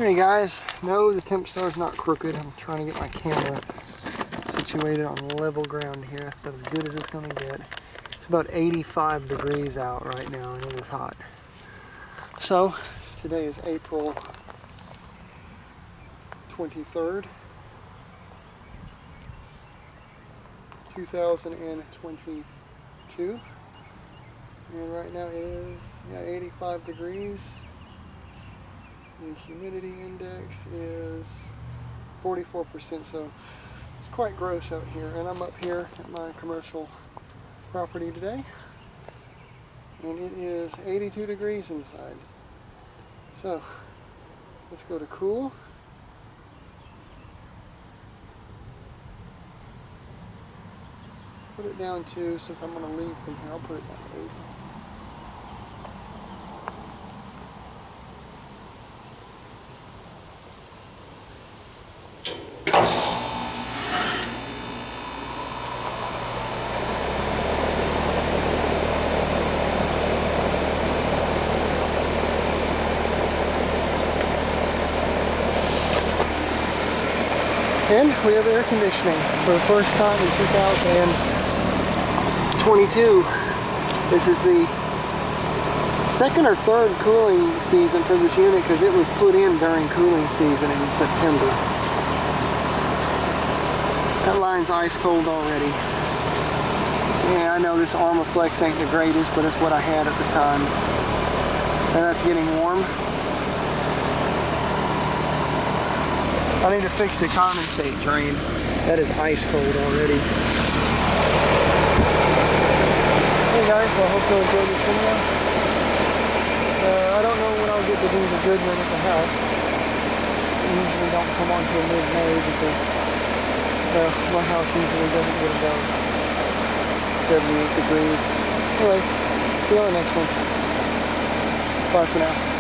Hey guys, no, the Tempstar is not crooked. I'm trying to get my camera situated on level ground here. That's about as good as it's going to get. It's about 85 degrees out right now and it is hot. So, today is April 23rd, 2022. And right now it is 85 degrees. The humidity index is 44%, so it's quite gross out here. And I'm up here at my commercial property today, and it is 82 degrees inside. So let's go to cool. Put it down to, since I'm going to leave from here, I'll put it down to 80. And we have air conditioning for the first time in 2022. This is the second or third cooling season for this unit because it was put in during cooling season in September. That line's ice cold already. Yeah, I know this Armaflex ain't the greatest, but it's what I had at the time. And that's getting warm. I need to fix the condensate drain. That is ice cold already. Hey guys, well, I hope you enjoyed this video. I don't know when I'll get to do the good run at the house. I usually don't come on till mid-May because my house usually doesn't get above 78 degrees. Anyways, see you on the next one. Bye for now.